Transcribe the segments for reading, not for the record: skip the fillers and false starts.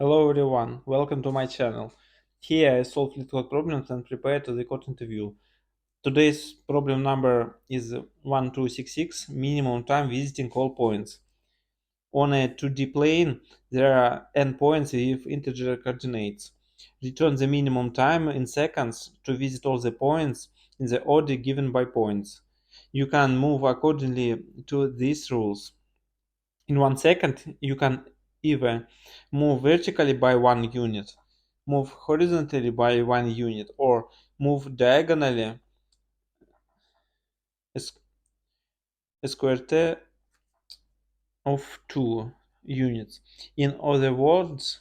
Hello everyone, welcome to my channel. Here I solve LeetCode problems and prepare to the code interview. Today's problem number is 1266, minimum time visiting all points. On a 2D plane, there are n points with integer coordinates. Return the minimum time in seconds to visit all the points in the order given by points. You can move accordingly to these rules. In 1 second, you can either move vertically by 1 unit, move horizontally by 1 unit, or move diagonally a square of 2 units. In other words,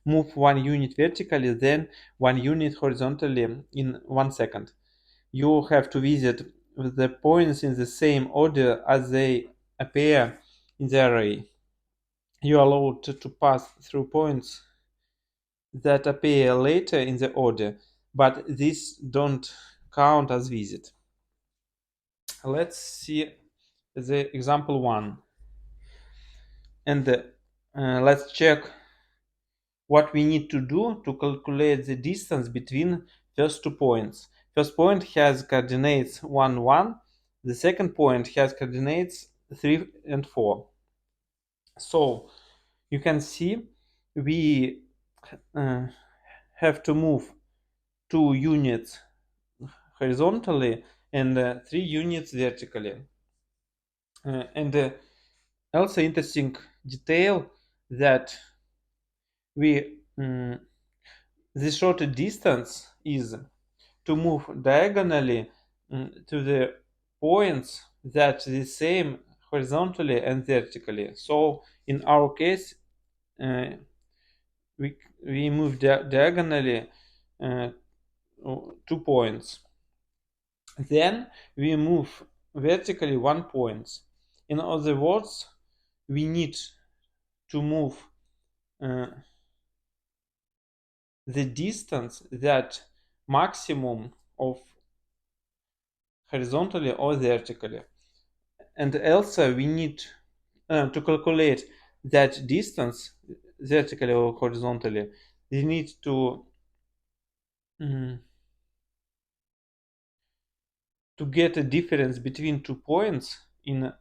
move 1 unit vertically, then 1 unit horizontally in 1 second. You have to visit the points in the same order as they appear in the array. You are allowed to pass through points that appear later in the order, but these don't count as visit. Let's see the example 1 and let's check what we need to do to calculate the distance between first 2 points. First point has coordinates 1, 1. The second point has coordinates 3 and 4. So you can see we uh, have to move 2 units horizontally and 3 units vertically. And also interesting detail that we the shorter distance is to move diagonally to the points that the same horizontally and vertically. So in our case, uh, we move diagonally uh, 2 points. Then we move vertically 1 point. In other words, we need to move uh, the distance that maximum of horizontally or vertically. And also we need to calculate that distance vertically or horizontally. We need um, to get a difference between 2 points in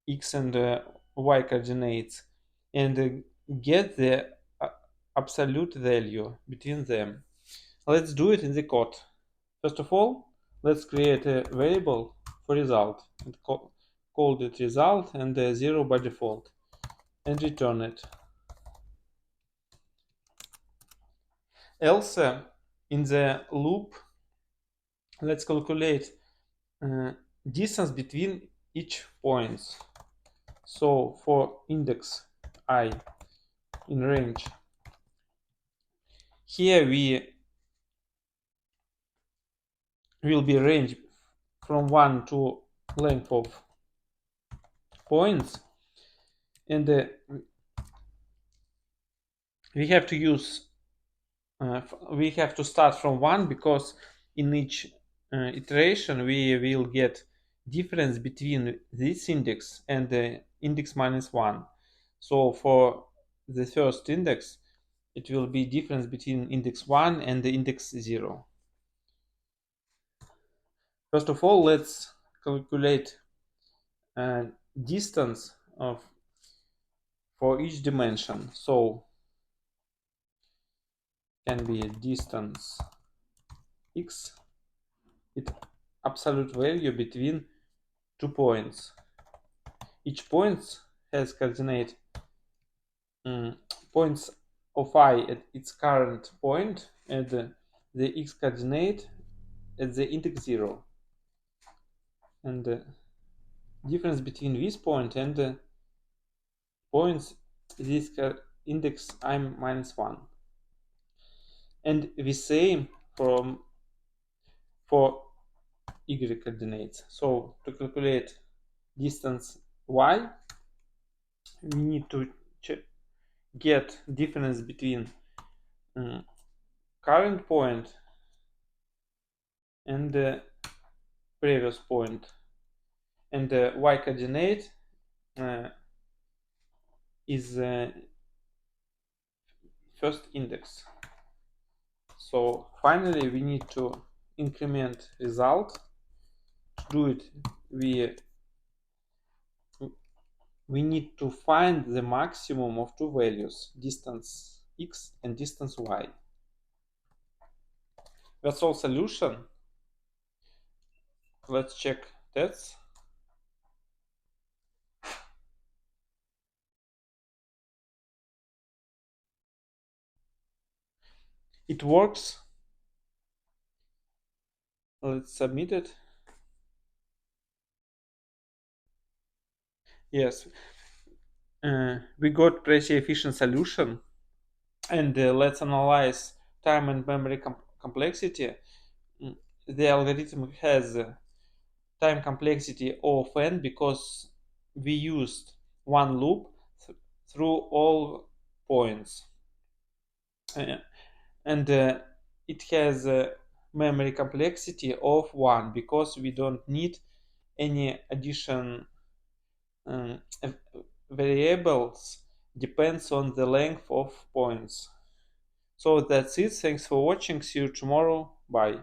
x and y coordinates and get the absolute value between them. Let's do it in the code. First of all, let's create a variable for result and call it result and 0 by default and return it. Else, in the loop, let's calculate distance between each points. So for index I in range, here we will be range from 1 to length of points, and we have to use we have to start from 1 because in each iteration we will get difference between this index and the index minus 1. So for the first index it will be difference between index 1 and the index 0. First of all, let's calculate distance of for each dimension. So can be distance x, its absolute value between 2 points. Each point has coordinate points of I at its current point and the x coordinate at the index 0. And the difference between this point and the points this index I minus 1. And the same for y coordinates. So to calculate distance y, we need to get difference between current point and the previous point, and the y coordinate is first index. So finally we need to increment result. To do it, we need to find the maximum of two values, distance x and distance y. That's all solution. Let's check tests. It works. Let's submit it. Yes, we got pretty efficient solution. And let's analyze time and memory complexity. The algorithm has time complexity of n because we used one loop through all points. And it has memory complexity of 1 because we don't need any addition variables depends on the length of points. So that's it. Thanks for watching. See you tomorrow. Bye.